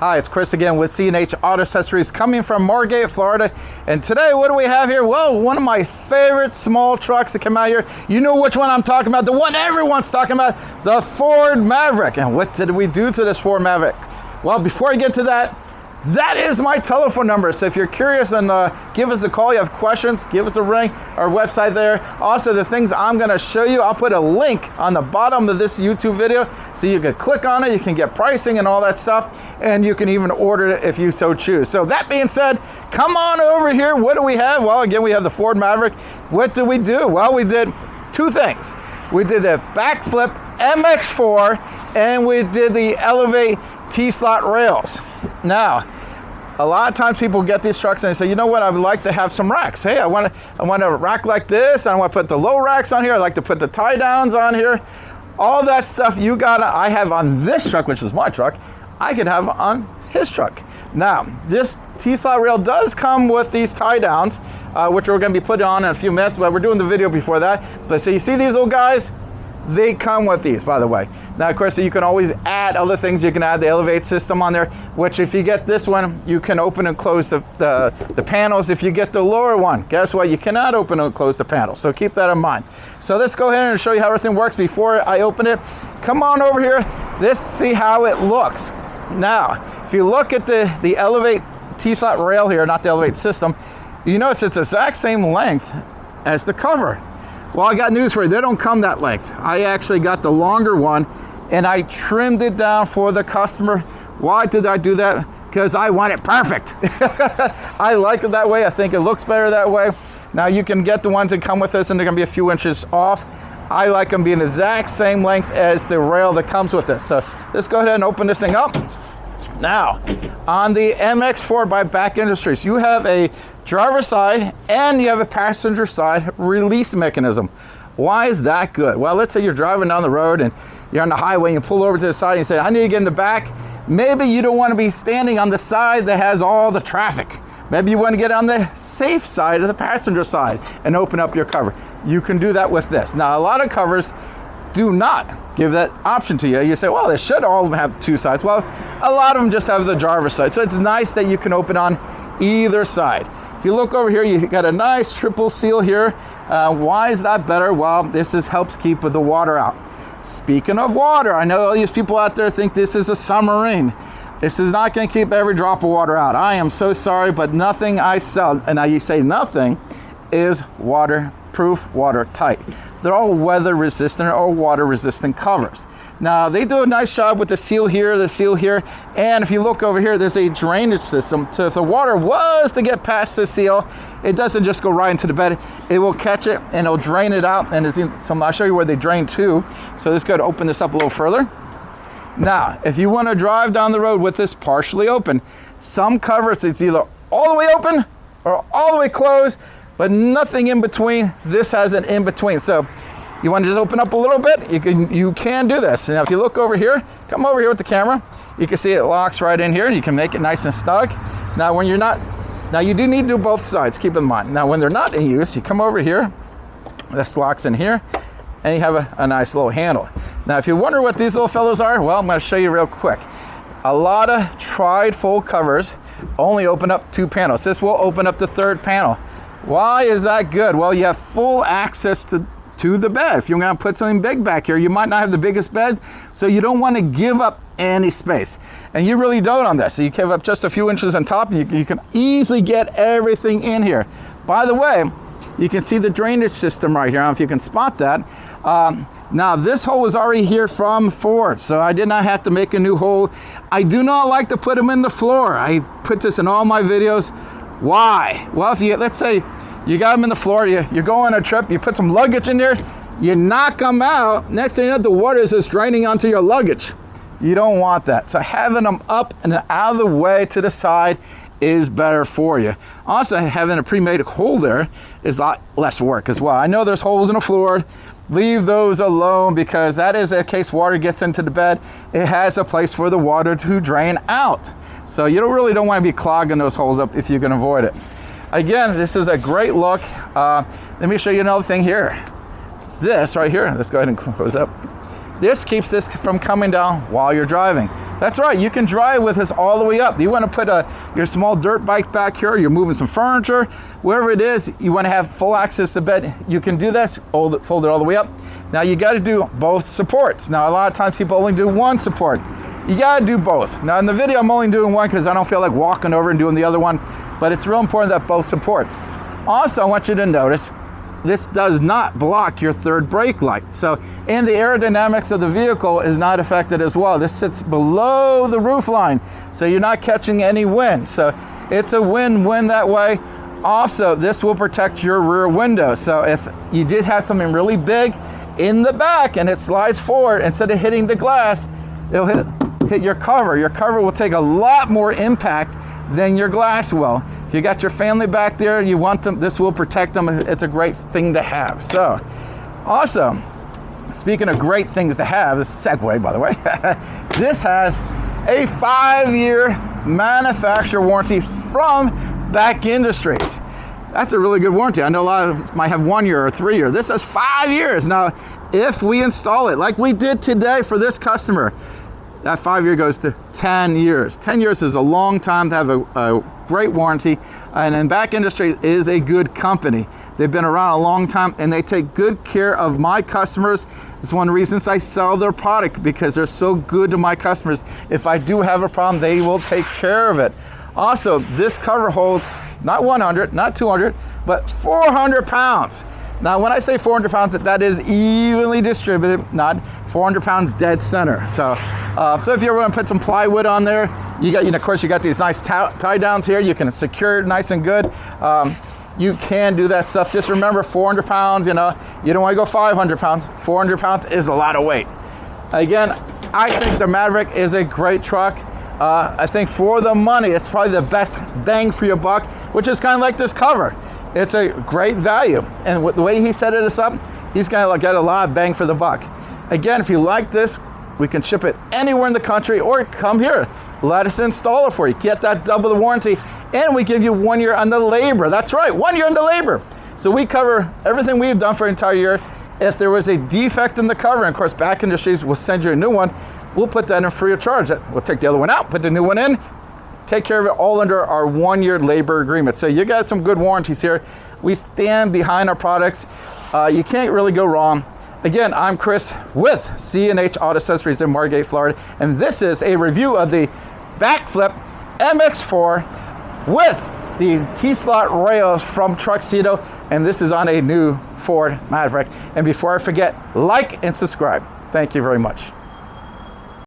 Hi, it's Chris again with C&H Auto Accessories coming from Margate, Florida. And today, what do we have here? Well, one of my favorite small trucks that come out here. You know which one I'm talking about, the one everyone's talking about, the Ford Maverick. And what did we do to this Ford Maverick? Well, before I get to that, that is my telephone number. So if you're curious, and give us a call, you have questions, give us a ring, our website there. Also, the things I'm gonna show you, I'll put a link on the bottom of this YouTube video so you can click on it, you can get pricing and all that stuff, and you can even order it if you so choose. So that being said, come on over here. What do we have? Well, again, we have the Ford Maverick. What did we do? Well, we did two things. We did the backflip MX4 and we did the Elevate T-slot rails. Now, a lot of times people get these trucks and they say, you know what, I would like to have some racks. Hey, I want a rack like this. I want to put the low racks on here. I like to put the tie downs on here. All that stuff I have on this truck, which is my truck, I could have on his truck. Now, this T-slot rail does come with these tie downs, which we're going to be putting on in a few minutes, but we're doing the video before that. But so you see these little guys? They come with these, by the way. Now, of course, you can always add other things. You can add the Elevate system on there, which if you get this one, you can open and close the panels. If you get the lower one, guess what? You cannot open and close the panels. So keep that in mind. So let's go ahead and show you how everything works before I open it. Come on over here. Let's see how it looks. Now, if you look at the Elevate T-slot rail here, not the Elevate system, you notice it's the exact same length as the cover. Well, I got news for you. They don't come that length. I actually got the longer one and I trimmed it down for the customer. Why did I do that? Because I want it perfect. I like it that way. I think it looks better that way. Now you can get the ones that come with this and they're gonna be a few inches off. I like them being the exact same length as the rail that comes with this. So let's go ahead and open this thing up. Now, on the MX4 by Back Industries, you have a driver side and you have a passenger side release mechanism. Why is that good? Well, let's say you're driving down the road and you're on the highway and you pull over to the side and you say, I need to get in the back. Maybe you don't want to be standing on the side that has all the traffic. Maybe you want to get on the safe side of the passenger side and open up your cover. You can do that with this. Now, a lot of covers do not give that option to you. You say, well, they should all of them have two sides. Well, a lot of them just have the driver's side. So it's nice that you can open on either side. If you look over here, you got a nice triple seal here. Why is that better? Well, this helps keep the water out. Speaking of water, I know all these people out there think this is a submarine. This is not going to keep every drop of water out. I am so sorry, but nothing I sell, and I say nothing, is waterproof, watertight. They're all weather resistant or water resistant covers. Now, they do a nice job with the seal here, and if you look over here, there's a drainage system. So if the water was to get past the seal, it doesn't just go right into the bed. It will catch it and it'll drain it out. And I'll show you where they drain to. So let's go to open this up a little further. Now, if you want to drive down the road with this partially open, some covers, it's either all the way open or all the way closed, but nothing in between. This has an in between. So you want to just open up a little bit, you can do this. Now if you look over here, come over here with the camera, you can see it locks right in here. You can make it nice and snug. Now when you're not, now you do need to do both sides, keep in mind. Now when they're not in use, you come over here, this locks in here, and you have a nice little handle. Now if you wonder what these little fellows are, well, I'm going to show you real quick. A lot of tried full covers only open up two panels. This will open up the third panel. Why is that good? Well, you have full access to the bed. If you're going to put something big back here, you might not have the biggest bed, so you don't want to give up any space. And you really don't on this. So you give up just a few inches on top, and you can easily get everything in here. By the way, you can see the drainage system right here. I don't know if you can spot that. Now, this hole is already here from Ford, so I did not have to make a new hole. I do not like to put them in the floor. I put this in all my videos. Why? Well, if let's say you got them in the floor, you go on a trip, you put some luggage in there, you knock them out, next thing you know, the water is just draining onto your luggage. You don't want that. So having them up and out of the way to the side is better for you. Also, having a pre-made hole there is a lot less work as well. I know there's holes in the floor. Leave those alone, because that is in case water gets into the bed. It has a place for the water to drain out. So you really don't want to be clogging those holes up if you can avoid it. Again, this is a great look. Let me show you another thing here. This right here, let's go ahead and close up. This keeps this from coming down while you're driving. That's right, you can drive with this all the way up. You want to put your small dirt bike back here, you're moving some furniture, wherever it is, you want to have full access to bed, you can do this, fold it all the way up. Now you got to do both supports. Now a lot of times people only do one support. You got to do both. Now in the video I'm only doing one because I don't feel like walking over and doing the other one, but it's real important that both supports. Also, I want you to notice this does not block your third brake light. So, and the aerodynamics of the vehicle is not affected as well. This sits below the roof line, so you're not catching any wind. So it's a win-win that way. Also, this will protect your rear window. So if you did have something really big in the back and it slides forward, instead of hitting the glass, it'll hit your cover. Your cover will take a lot more impact than your glass will. If you got your family back there, you want them, this will protect them. It's a great thing to have. So, also, speaking of great things to have, this is a segue, by the way, this has a 5-year manufacturer warranty from Back Industries. That's a really good warranty. I know a lot of us might have 1 year or 3 year. This has 5 years. Now, if we install it like we did today for this customer, that 5 year goes to 10 years. 10 years is a long time to have a great warranty, and then Back Industry is a good company. They've been around a long time and they take good care of my customers. It's one of the reasons I sell their product, because they're so good to my customers. If I do have a problem, they will take care of it. Also, this cover holds not 100, not 200, but 400 pounds. Now, when I say 400 pounds, that is evenly distributed, not 400 pounds dead center. So if you're going to put some plywood on there, of course, you got these nice tie downs here. You can secure it nice and good. You can do that stuff. Just remember, 400 pounds, you don't want to go 500 pounds. 400 pounds is a lot of weight. Again, I think the Maverick is a great truck. I think for the money, it's probably the best bang for your buck, which is kind of like this cover. It's a great value. And with the way he set us up, he's going to get a lot of bang for the buck. Again, if you like this, we can ship it anywhere in the country, or come here. Let us install it for you. Get that double the warranty, and we give you 1 year on the labor. That's right, 1 year on the labor. So we cover everything we've done for an entire year. If there was a defect in the cover, and of course Back Industries will send you a new one, we'll put that in free of charge. We'll take the other one out, put the new one in, take care of it all under our 1 year labor agreement. So you got some good warranties here. We stand behind our products. You can't really go wrong. Again, I'm Chris with C&H Auto Accessories in Margate, Florida, and this is a review of the backflip MX4 with the T-slot rails from Truxedo, and this is on a new Ford Maverick. And before I forget, like and subscribe. Thank you very much.